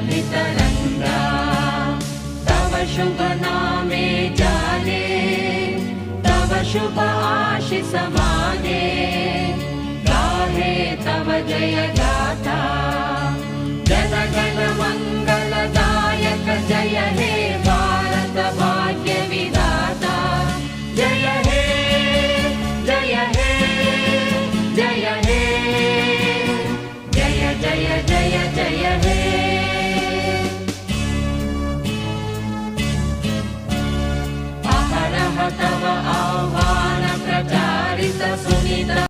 तरंगा तव शुभ नामे जाने तव शुभ आशीष माने गाहे तव जय